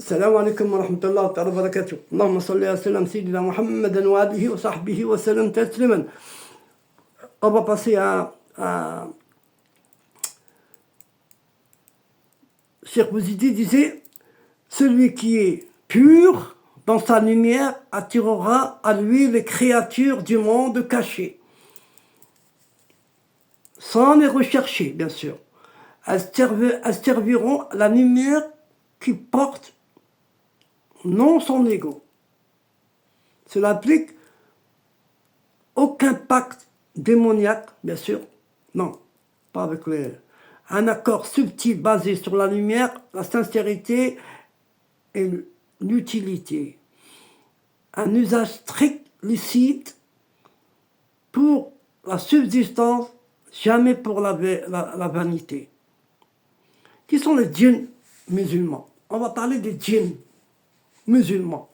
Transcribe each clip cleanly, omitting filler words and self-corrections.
السلام عليكم ورحمة الله تعالى وبركاته. اللهم صل وسلم سيدنا Muhammad wa alihi wa sahbihi wa sallam tasliman. On va passer à Cheikh Bouzidi disait, celui qui est pur dans sa lumière attirera à lui les créatures du monde caché, sans les rechercher, bien sûr. Elles serviront la lumière qui porte non son ego. Cela implique aucun pacte démoniaque, bien sûr. Non, pas avec les... Un accord subtil basé sur la lumière, la sincérité et l'utilité. Un usage strict, lucide, pour la subsistance, jamais pour la vanité. Qui sont les djinns musulmans? On va parler des djinns musulmans.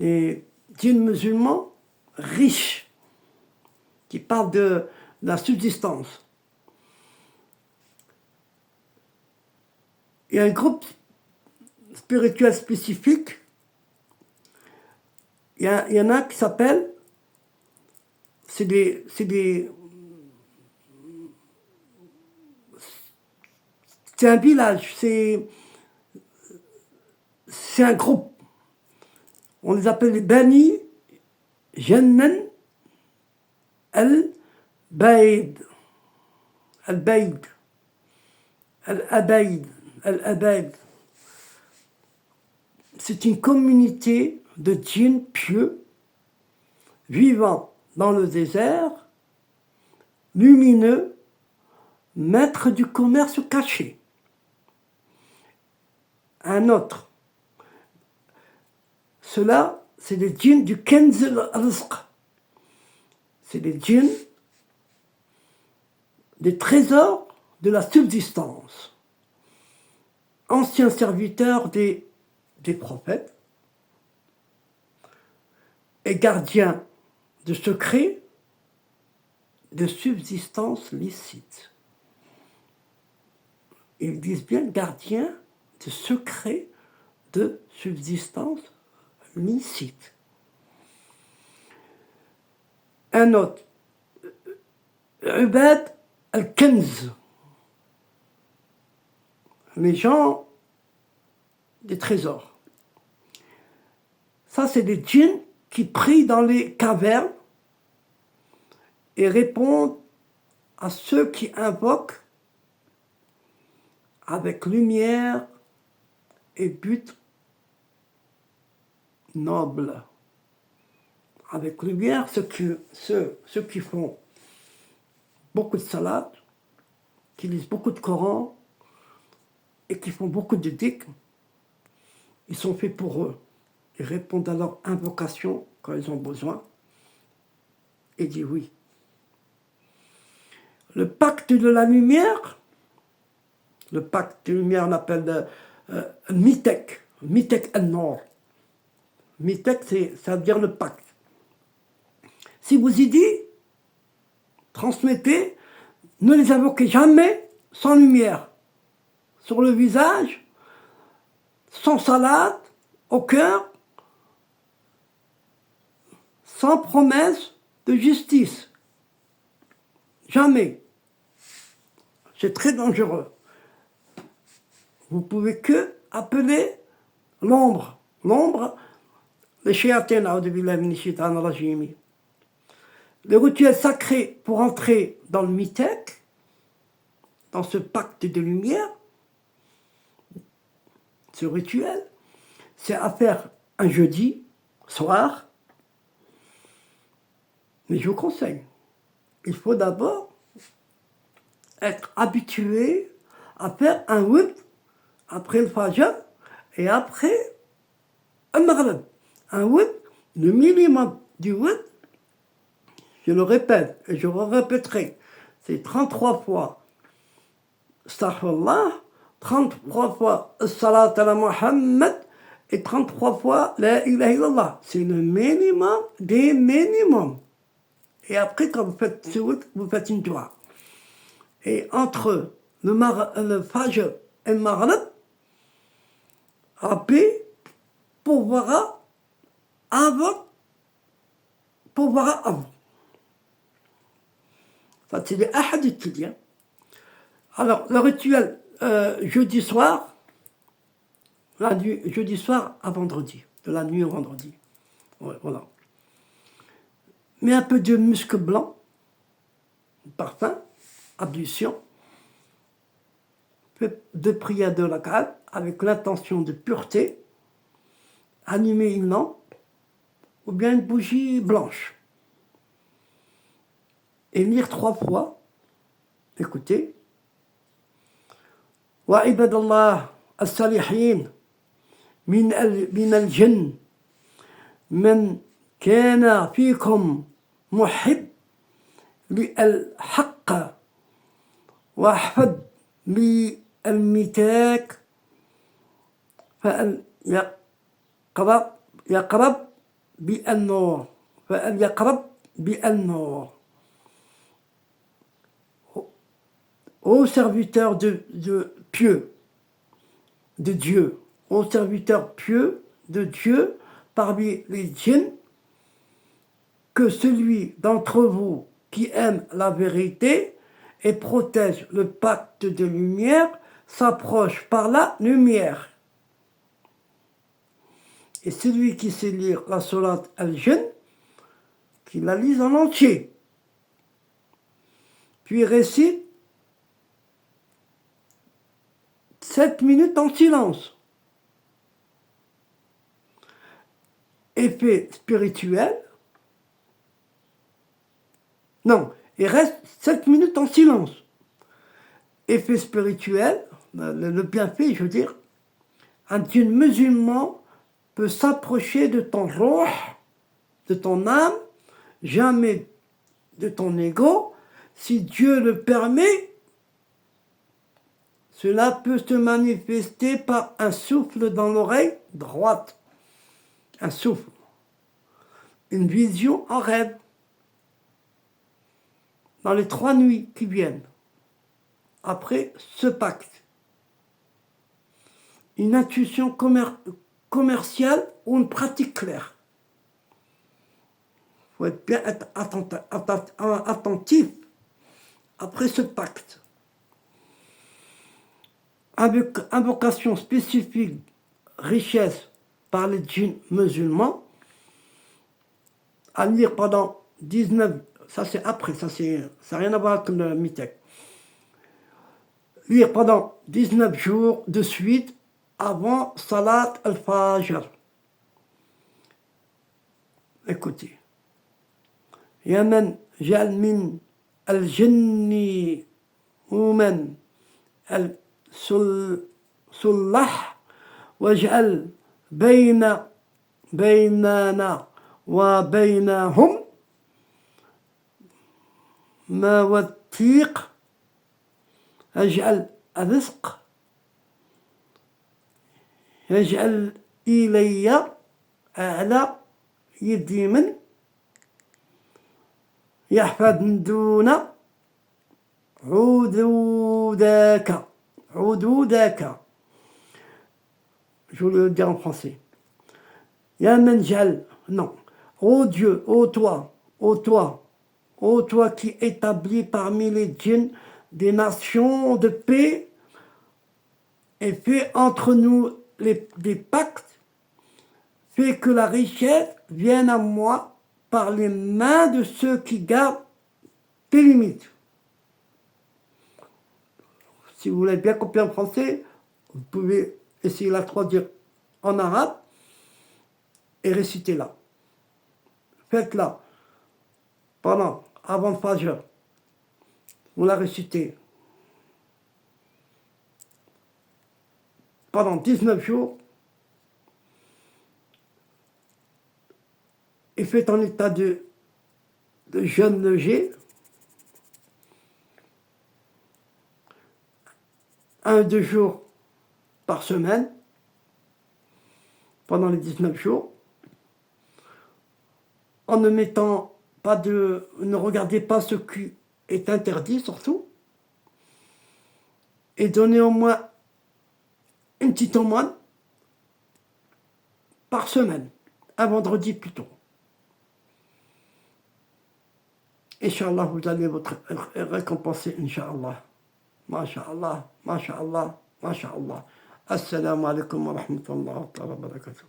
Les djinns musulmans riches, qui parlent de la subsistance. Il y a un groupe spirituel spécifique. Il y en a qui s'appellent, c'est un village, c'est un groupe. On les appelle les Bani Jannan al-Baïd. Al-Baïd. Al-Abaïd. Al-Abaïd. C'est une communauté de djinns pieux vivant dans le désert, lumineux, maîtres du commerce caché. Un autre. Cela, c'est les djinns du Kenz al-Rizq. C'est les djinns des trésors de la subsistance. Anciens serviteurs des prophètes et gardiens de secrets de subsistance licite. Ils disent bien gardiens de secrets de subsistance licite. Un autre, Ubad al-Kenz, les gens des trésors. Ça, c'est des djinns qui prient dans les cavernes et répondent à ceux qui invoquent avec lumière et but noble. Avec lumière, ceux qui font beaucoup de salades, qui lisent beaucoup de Coran et qui font beaucoup de dhikr, ils sont faits pour eux. Ils répondent à leur invocation quand ils ont besoin et disent oui. Le pacte de la lumière, on appelle Mitek, Mitek al-Nor. Mitek, ça veut dire le pacte. Si vous y dites, transmettez, ne les invoquez jamais sans lumière, sur le visage, sans salade, au cœur, sans promesse de justice. Jamais. C'est très dangereux. Vous pouvez que appeler l'ombre. L'ombre, les shayatins, les rituels sacrés pour entrer dans le mitek, dans ce pacte de lumière, ce rituel, c'est à faire un jeudi soir. Mais je vous conseille, il faut d'abord être habitué à faire un wud après le fajr et après un maghrib. Un wud, le minimum du wud, je le répète et je le répéterai, c'est 33 fois astaghfirullah, 33 fois as-salat ala Muhammad et 33 fois la ilaha illallah. C'est le minimum des minimums. Et après, quand vous faites ce wud, vous faites une dua. Et entre le fajr et le maghrib, Rabbi pourvoira avant, pourvoira avant. Ça, c'est les hadiths qui dit. Alors, le rituel jeudi soir, jeudi soir à vendredi, de la nuit au vendredi. Ouais, voilà. Mets un peu de musc blanc, parfum, ablution, de prière de la grâce avec l'intention de pureté, allumer une lampe ou bien une bougie blanche et lire 3 fois. Écoutez. Wa ibadallah as-salihin min al-jinn man kana fikum muhib للحق واحفظ للميثاق فأن يقرب بالنور فأن يقرب بالنور. Ô serviteur de pieux, de Dieu, ô serviteur pieux de Dieu parmi les djinns, que celui d'entre vous qui aime la vérité et protège le pacte de lumière s'approche par la lumière. Et celui qui sait lire la sourate al-Jinn, qui la lise en entier, puis récite 7 minutes en silence. Effet spirituel. Non, il reste 7 minutes en silence. Effet spirituel, le bienfait, je veux dire, un djinn musulman peut s'approcher de ton ruh, de ton âme, jamais de ton ego. Si Dieu le permet, cela peut se manifester par un souffle dans l'oreille droite. Un souffle. Une vision en rêve. Dans les 3 nuits qui viennent. Après ce pacte. Une intuition commerciale ou une pratique claire. Il faut être bien attentif après ce pacte. Invocation spécifique, richesse par les djinns musulmans, à lire pendant 19, ça c'est après, ça n'a rien à voir avec le Mitek. Lire pendant 19 jours de suite avant Salat al-Fajr. Écoutez. Ya man ja'al min al-jinni man al-sullah waj'al baynana wa baynahum mawathiq اجعل الرزق يجعل إلي أعلى يدي من يحفظ من دون عدودك je vais le dire en français. Ya man ja'al, non. Ô Dieu, ô toi qui établis parmi les djinns des nations de paix et fais entre nous des pactes, fais que la richesse vienne à moi par les mains de ceux qui gardent tes limites. Si vous voulez bien copier en français, vous pouvez essayer la traduire en arabe et réciter-la. Faites-la avant le Fajr. Vous la récitez pendant 19 jours et faites en état de jeûne léger, 1-2 jours par semaine pendant les 19 jours, en ne mettant pas ne regardez pas ce qui est interdit surtout, et donnez au moins une petite aumône par semaine, un vendredi plutôt. Inch'Allah, vous allez être récompensé, Inch'Allah. MashaAllah, MashaAllah, MashaAllah. Assalamu alaikum wa rahmatullahi wa barakatuh.